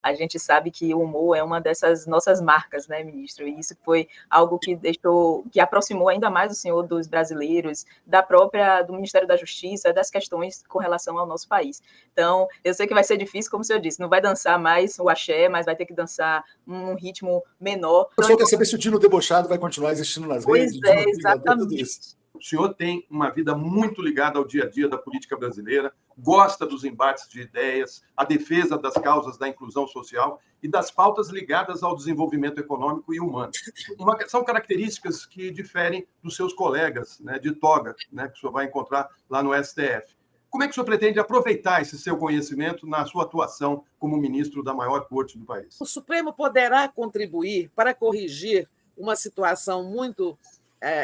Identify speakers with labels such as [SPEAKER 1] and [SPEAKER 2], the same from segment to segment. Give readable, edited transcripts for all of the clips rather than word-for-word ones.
[SPEAKER 1] A gente sabe que o humor é uma dessas nossas marcas, né, ministro? E isso foi algo que aproximou ainda mais o senhor dos brasileiros, do Ministério da Justiça, das questões com relação ao nosso país. Então, eu sei que vai ser difícil, como o senhor disse, não vai dançar mais o axé, mas vai ter que dançar um ritmo menor.
[SPEAKER 2] O pessoal quer saber se o Dino Debochado vai continuar existindo nas redes.
[SPEAKER 1] Pois é, exatamente.
[SPEAKER 3] O senhor tem uma vida muito ligada ao dia a dia da política brasileira, gosta dos embates de ideias, a defesa das causas da inclusão social e das pautas ligadas ao desenvolvimento econômico e humano. São características que diferem dos seus colegas, né, de toga, né, que o senhor vai encontrar lá no STF. Como é que o senhor pretende aproveitar esse seu conhecimento na sua atuação como ministro da maior corte do país?
[SPEAKER 4] O Supremo poderá contribuir para corrigir uma situação muito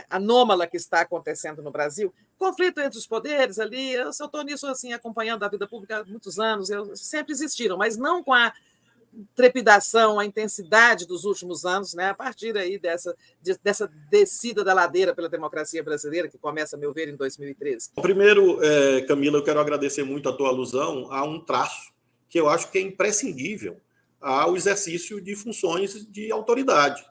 [SPEAKER 4] anômala que está acontecendo no Brasil? Conflito entre os poderes ali, eu estou nisso assim, acompanhando a vida pública há muitos anos, sempre existiram, mas não com a trepidação, a intensidade dos últimos anos, né? A partir aí dessa descida da ladeira pela democracia brasileira, que começa, a meu ver, em 2013.
[SPEAKER 5] Primeiro, Camila, eu quero agradecer muito a tua alusão a um traço que eu acho que é imprescindível ao exercício de funções de autoridade,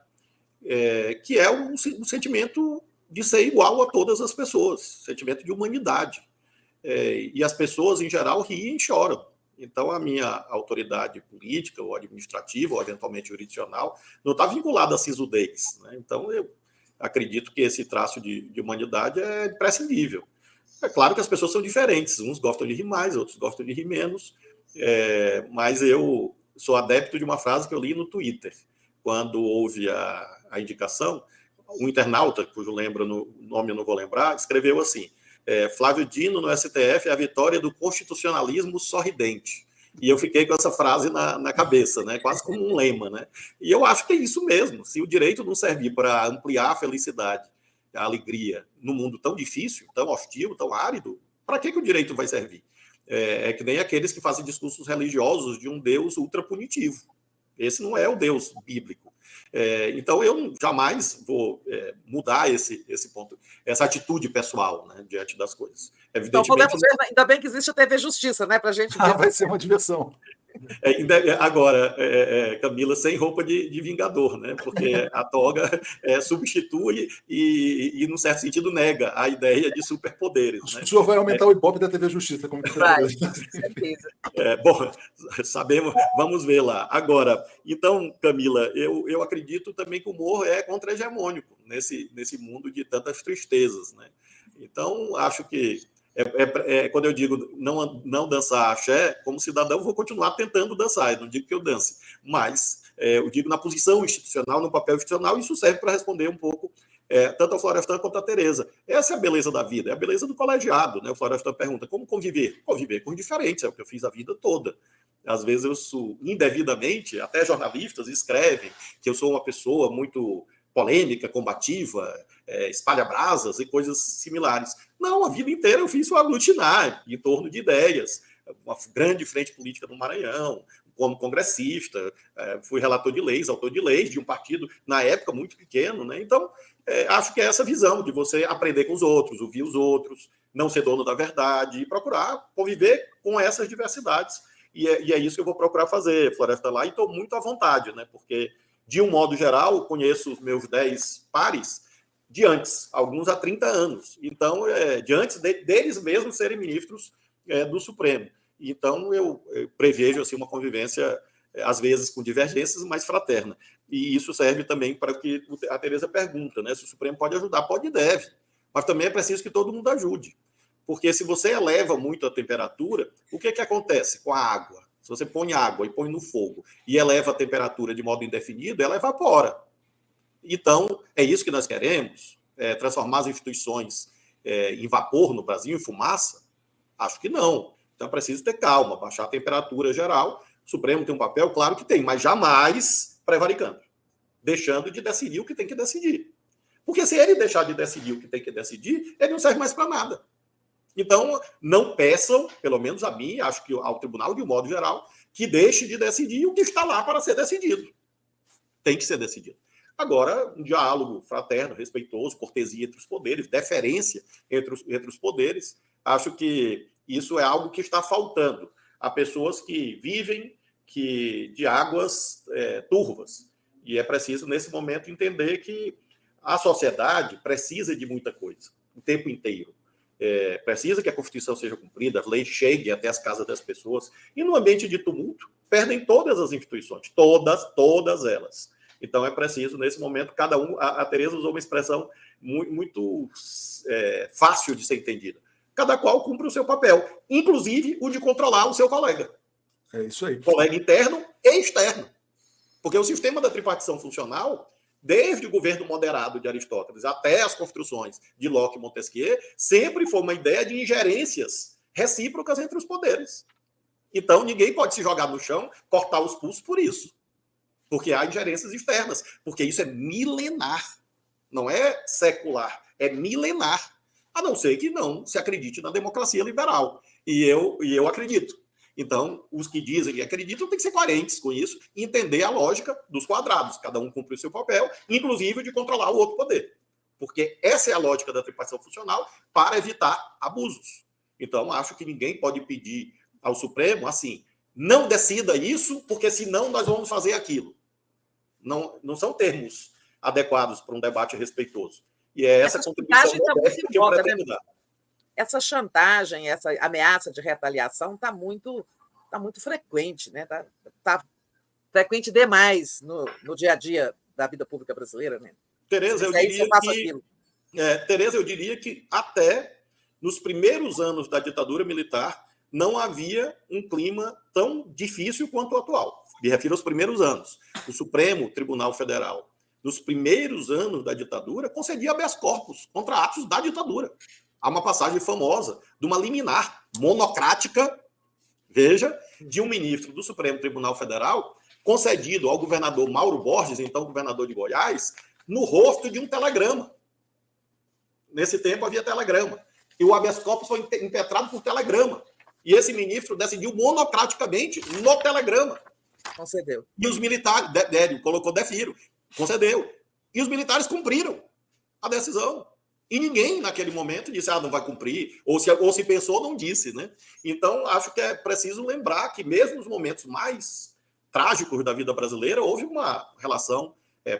[SPEAKER 5] que é o sentimento de ser igual a todas as pessoas, sentimento de humanidade. E as pessoas, em geral, riem e choram. Então, a minha autoridade política, ou administrativa, ou eventualmente jurisdicional, não está vinculada à sisudez, né? Então, eu acredito que esse traço de humanidade é imprescindível. É claro que as pessoas são diferentes, uns gostam de rir mais, outros gostam de rir menos, mas eu sou adepto de uma frase que eu li no Twitter, quando houve a indicação. Um internauta, cujo nome eu não vou lembrar, escreveu assim: Flávio Dino no STF é a vitória do constitucionalismo sorridente. E eu fiquei com essa frase na cabeça, né? Quase como um lema, né? E eu acho que é isso mesmo. Se o direito não servir para ampliar a felicidade, a alegria no mundo tão difícil, tão hostil, tão árido, para que o direito vai servir? É que nem aqueles que fazem discursos religiosos de um Deus ultrapunitivo. Esse não é o Deus bíblico. Então, eu jamais vou mudar esse ponto, essa atitude pessoal, né, diante das coisas.
[SPEAKER 4] Evidentemente, então, podemos ver, ainda bem que existe a TV Justiça, né, para a gente ver.
[SPEAKER 2] Vai ser uma diversão.
[SPEAKER 5] Agora, Camila, sem roupa de vingador, né? Porque a toga substitui e, num certo sentido, nega a ideia de superpoderes. Né?
[SPEAKER 2] O senhor vai aumentar o Ibope da TV Justiça. Como
[SPEAKER 1] vai, com certeza.
[SPEAKER 5] Bom, sabemos, vamos ver lá. Agora, então, Camila, eu acredito também que o humor é contra-hegemônico nesse mundo de tantas tristezas. Né? Então, acho que quando eu digo não dançar axé, como cidadão, vou continuar tentando dançar. Eu não digo que eu dance, mas eu digo na posição institucional, no papel institucional, isso serve para responder um pouco tanto a Florestan quanto a Tereza. Essa é a beleza da vida, é a beleza do colegiado. Né? O Florestan pergunta como conviver? Conviver com os diferentes, é o que eu fiz a vida toda. Às vezes eu sou indevidamente, até jornalistas escrevem que eu sou uma pessoa muito polêmica, combativa, espalha brasas e coisas similares. Não, a vida inteira eu fiz só aglutinar em torno de ideias. Uma grande frente política no Maranhão, como congressista, fui relator de leis, autor de leis de um partido, na época, muito pequeno. Né? Então, acho que é essa visão de você aprender com os outros, ouvir os outros, não ser dono da verdade e procurar conviver com essas diversidades. E é isso que eu vou procurar fazer, Floresta, lá, e estou muito à vontade, né? Porque, de um modo geral, conheço os meus 10 pares de antes, alguns há 30 anos. Então, de antes deles mesmos serem ministros do Supremo. Então, eu prevejo assim, uma convivência, às vezes, com divergências, mas fraterna. E isso serve também para o que a Tereza pergunta, né? Se o Supremo pode ajudar, pode e deve. Mas também é preciso que todo mundo ajude. Porque se você eleva muito a temperatura, o que acontece com a água? Se você põe água e põe no fogo e eleva a temperatura de modo indefinido, ela evapora. Então, é isso que nós queremos? Transformar as instituições em vapor no Brasil, em fumaça? Acho que não. Então, é preciso ter calma, baixar a temperatura geral. O Supremo tem um papel? Claro que tem, mas jamais prevaricando, deixando de decidir o que tem que decidir. Porque se ele deixar de decidir o que tem que decidir, ele não serve mais para nada. Então, não peçam, pelo menos a mim, acho que ao tribunal, de um modo geral, que deixe de decidir o que está lá para ser decidido. Tem que ser decidido. Agora, um diálogo fraterno, respeitoso, cortesia entre os poderes, deferência entre os poderes, acho que isso é algo que está faltando a pessoas que vivem de águas turvas. E é preciso, nesse momento, entender que a sociedade precisa de muita coisa, o tempo inteiro. Precisa que a Constituição seja cumprida, as leis cheguem até as casas das pessoas. E no ambiente de tumulto, perdem todas as instituições, todas elas. Então, é preciso, nesse momento, cada um... A Tereza usou uma expressão muito fácil de ser entendida. Cada qual cumpre o seu papel, inclusive o de controlar o seu colega.
[SPEAKER 2] É isso aí.
[SPEAKER 5] Colega interno e externo. Porque o sistema da tripartição funcional, desde o governo moderado de Aristóteles até as construções de Locke e Montesquieu, sempre foi uma ideia de ingerências recíprocas entre os poderes. Então, ninguém pode se jogar no chão, cortar os pulsos por isso. Porque há ingerências externas. Porque isso é milenar. Não é secular, é milenar. A não ser que não se acredite na democracia liberal. E eu acredito. Então, os que dizem e acreditam têm que ser coerentes com isso e entender a lógica dos quadrados. Cada um cumpre o seu papel, inclusive de controlar o outro poder. Porque essa é a lógica da tripartição funcional para evitar abusos. Então, acho que ninguém pode pedir ao Supremo assim, não decida isso, porque senão nós vamos fazer aquilo. Não são termos adequados para um debate respeitoso. E é essa contribuição modesta que eu pretendo dar.
[SPEAKER 4] Essa chantagem, essa ameaça de retaliação está muito frequente, né? Tá frequente demais no dia a dia da vida pública brasileira, né?
[SPEAKER 5] Tereza, eu diria que até nos primeiros anos da ditadura militar não havia um clima tão difícil quanto o atual. Me refiro aos primeiros anos. O Supremo Tribunal Federal, nos primeiros anos da ditadura, concedia habeas corpus contra atos da ditadura. Há uma passagem famosa de uma liminar monocrática, veja, de um ministro do Supremo Tribunal Federal, concedido ao governador Mauro Borges, então governador de Goiás, no rosto de um telegrama. Nesse tempo havia telegrama. E o habeas corpus foi impetrado por telegrama. E esse ministro decidiu monocraticamente no telegrama.
[SPEAKER 4] Concedeu.
[SPEAKER 5] E os militares, colocou defiro, concedeu. E os militares cumpriram a decisão. E ninguém, naquele momento, disse, não vai cumprir, ou se pensou, não disse, né? Então, acho que é preciso lembrar que, mesmo nos momentos mais trágicos da vida brasileira, houve uma relação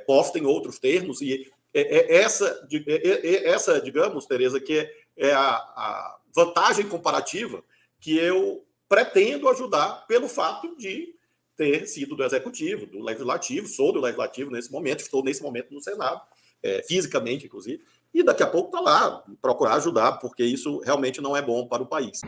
[SPEAKER 5] posta em outros termos, e essa, digamos, Tereza, que é a vantagem comparativa que eu pretendo ajudar pelo fato de ter sido do Executivo, do Legislativo, sou do Legislativo nesse momento, estou nesse momento no Senado, fisicamente, inclusive, e daqui a pouco está lá, procurar ajudar, porque isso realmente não é bom para o país.